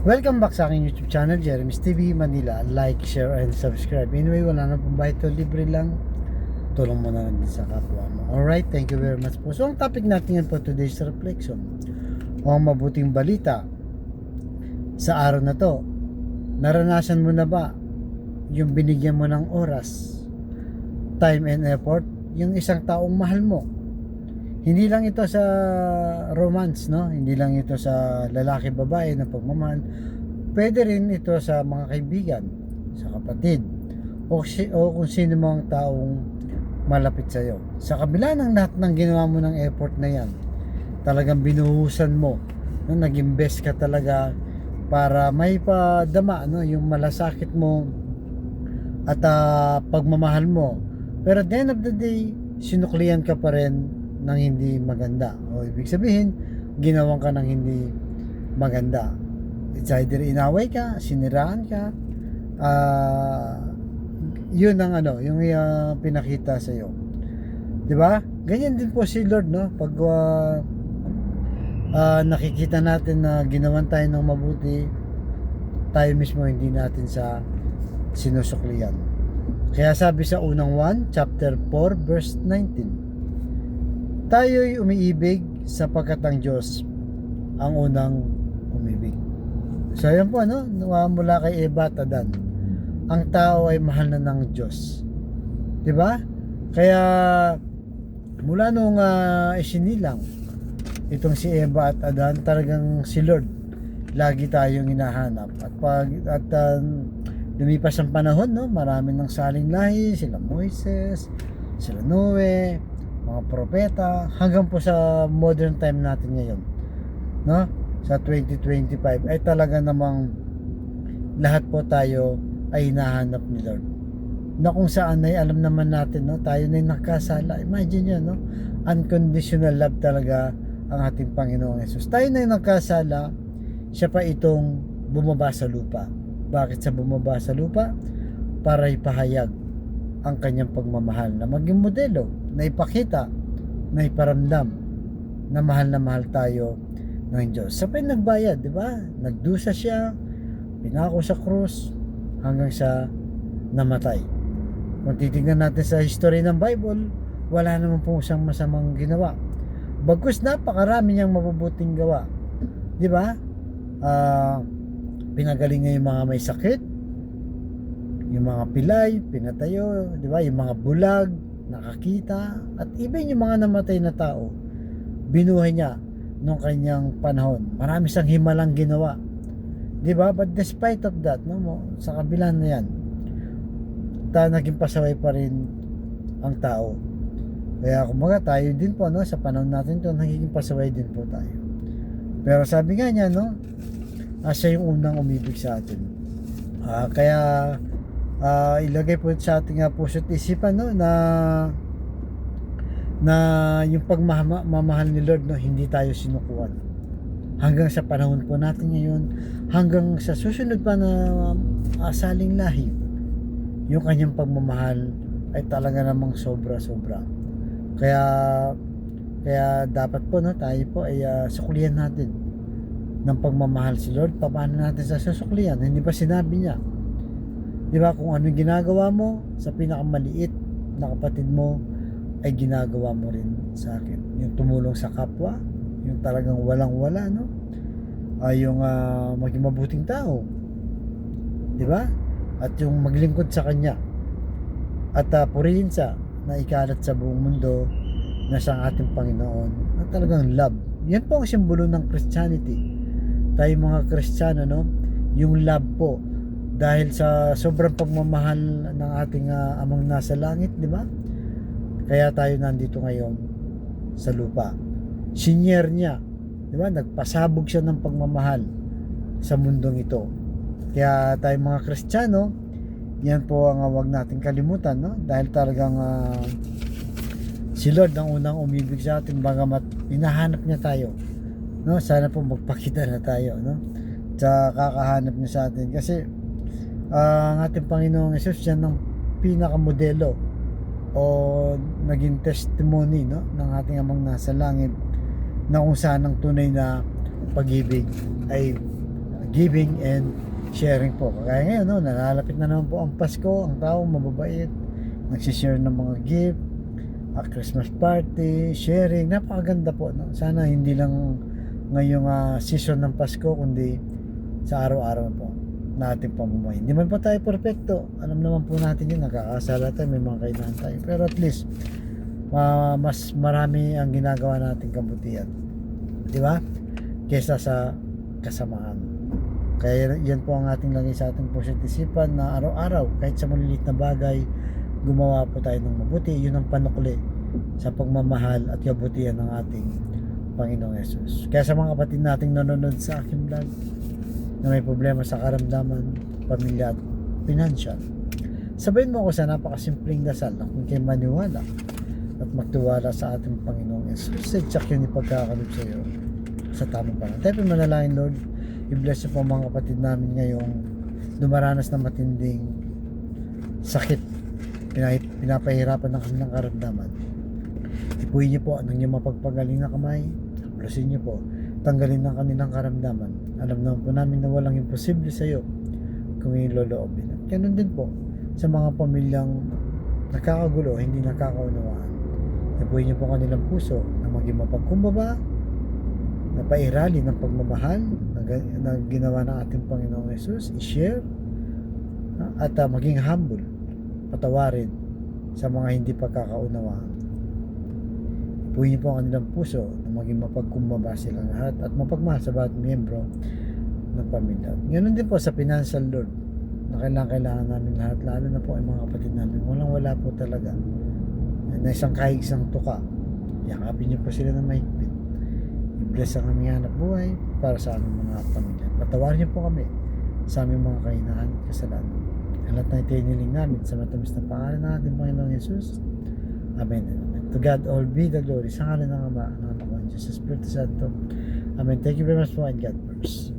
Welcome back sa aking YouTube channel, Jeremy's TV Manila. Like, share, and subscribe. Anyway, wala na pong bayad to, libre lang. Tulong mo na lang din sa kapwa mo. Alright, thank you very much po. So, ang topic natin yan po today's reflection o ang mabuting balita sa araw na to. Naranasan mo na ba yung binigyan mo ng oras, time and effort, yung isang taong mahal mo? Hindi lang ito sa romance, no? Hindi lang ito sa lalaki babae na pagmamahal. Pwede rin ito sa mga kaibigan, sa kapatid, o kung sino mang taong malapit sa iyo. Sa kabila ng lahat ng ginawa mo ng effort na yan, talagang binuhusan mo, no? Nag-invest ka talaga para may padama, no? Yung malasakit mo at pagmamahal mo. Pero at the end of the day, sinuklian ka pa rin ng hindi maganda, o ibig sabihin ginawan ka ng hindi maganda. It's either inaway ka, siniraan ka, yun ang yung pinakita sa iyo, di ba? Ganyan din po si Lord, no? Pag nakikita natin na ginawan tayo ng mabuti, tayo mismo hindi natin sa sinusuklian. Kaya sabi sa unang 1 chapter 4 verse 19, tayo'y umiibig sapagkat ang Diyos ang unang umibig. So ayan po, no? Mula kay Eva at Adan, ang tao ay mahal na ng Diyos, di ba? Kaya mula nung isinilang itong si Eva at Adan, talagang si Lord lagi tayong hinahanap. At lumipas ang panahon, no? Marami ng saling lahi, sila Moises, sila Noe, mga propeta, hanggang po sa modern time natin ngayon, no? Sa 2025 ay talaga namang lahat po tayo ay hinahanap ni Lord, na kung saan ay alam naman natin, no? Tayo na nakasala. Imagine nyo, no? Unconditional love talaga ang ating Panginoong Yesus. Tayo na nakasala, siya pa itong bumaba sa lupa. Bakit sa bumaba sa lupa? Para ipahayag ang kanyang pagmamahal, na maging modelo, na ipakita, na iparamdam na mahal tayo ng Diyos. Sa nagbayad, di ba? Nagdusa siya, pinako sa krus, hanggang sa namatay. Kung titingnan natin sa history ng Bible, wala naman po siyang masamang ginawa. Bagkus napakarami niyang mabubuting gawa. Di ba? Pinagaling niya yung mga may sakit, yung mga pilay, pinatayo, di ba? Yung mga bulag, nakakita, at even yung mga namatay na tao, binuhay niya nung kanyang panahon. Marami siyang himalang ginawa, di ba? But despite of that, no, sa kabila na yan, naging pasaway pa rin ang tao. Kaya kumbaga tayo din po, no, sa panahon natin to, nagiging pasaway din po tayo. Pero sabi nga niya, no, siya yung unang umibig sa atin. Kaya ilagay po sa ating puso at isipan, no, na yung pagmamahal ni Lord, no, hindi tayo sinukuan. Hanggang sa panahon po natin ngayon, hanggang sa susunod pa na saling lahi, yung kanyang pagmamahal ay talaga namang sobra-sobra. Kaya dapat po, no, tayo po ay suklian natin ng pagmamahal si Lord. Paano natin sa susuklian? Hindi ba sinabi niya, di ba, kung ano ginagawa mo sa pinakamaliit na kapatid mo ay ginagawa mo rin sa akin. Yung tumulong sa kapwa, yung talagang walang-wala, no? Yung maging mabuting tao, di ba? At yung maglingkod sa kanya, at purihin sa na ikalat sa buong mundo na siyang ating Panginoon, na talagang love. Yan po ang simbolo ng Christianity. Tayo mga Kristiyano, no? Yung love po, dahil sa sobrang pagmamahal ng ating amang nasa langit, di ba? Kaya tayo nandito ngayon sa lupa. Senior niya, di ba? Nagpasabog siya ng pagmamahal sa mundong ito. Kaya tayo mga Kristiyano, yan po ang wag nating kalimutan, no? Dahil talagang si Lord ang unang umibig sa atin, bagamat hinahanap niya tayo, no? Sana po magpakita na tayo, no? Sa kakahanap niya sa atin, kasi ang ating Panginoong Yesus, yan ang pinakamodelo o naging testimony, no, ng ating amang nasa langit, na kung saan ang tunay na pag-ibig ay giving and sharing po. Kaya ngayon, no, nalalapit na naman po ang Pasko, ang tao mababait, nagsishare ng mga gift, Christmas party, sharing, napakaganda po, no? Sana hindi lang ngayong season ng Pasko, kundi sa araw-araw po natin pamumuhay. Hindi man po tayo perfecto, alam naman po natin yun, nagkakasala tayo, may mga kailangan tayo, pero at least mas marami ang ginagawa nating kabutihan, di ba, kesa sa kasamaan. Kaya yan po ang ating lagay sa ating puso't isipan, na araw-araw kahit sa maliliit na bagay, gumawa po tayo ng mabuti. Yun ang panukli sa pagmamahal at kabutihan ng ating Panginoong Yesus. Kaya sa mga kapatid nating nanonood sa aking vlog na may problema sa karamdaman, pamilya at pinansyal, sabayin mo ako sa napakasimpleng dasal na kung kayo maniwala at magtiwala sa ating Panginoong Yesus, sadyak yun ipagkakaloob sa iyo sa tamang panahon. Tayo po manalangin, Lord, i-bless niyo po ang mga kapatid namin ngayong dumaranas ng matinding sakit, pinapahirapan ng kanilang karamdaman. Ipuin niyo po ang inyong mapagpagaling na kamay, ablusin niyo po, tanggalin ng kanilang karamdaman. Alam naman po namin na walang imposible sa iyo kung iloloobin. At ganun din po sa mga pamilyang nakakagulo, hindi nakakaunawaan. Ipuin niyo po kanilang puso na maging mapagkumbaba, na pairali ng pagmamahal na ginawa ng ating Panginoong Yesus, i-share at maging humble, patawarin sa mga hindi pagkakaunawaan. Ipuin niyo po ang kanilang puso na maging mapagkumbaba silang lahat at mapagmahal sa bawat miyembro ng pamilya. Ganun din po sa financial, Lord, na kailangan namin lahat, lalo na po ang mga kapatid namin, wala po talaga, na isang kahig isang tuka. Yakapin niyo po sila ng mahigpit. I-bless ang aming anak buhay para sa aming mga pamilya. Patawarin niyo po kami sa aming mga kahinaan at kasalanan. Ang lahat na ito iniling namin sa matamis na pangalan ng ating Panginoong Yesus. Amen and amen. To God all be the glory. Sa ngalan ng Ama, ng Anak, ng Diyos, sa Espiritu Santo. Amen. Thank you very much po, and God bless.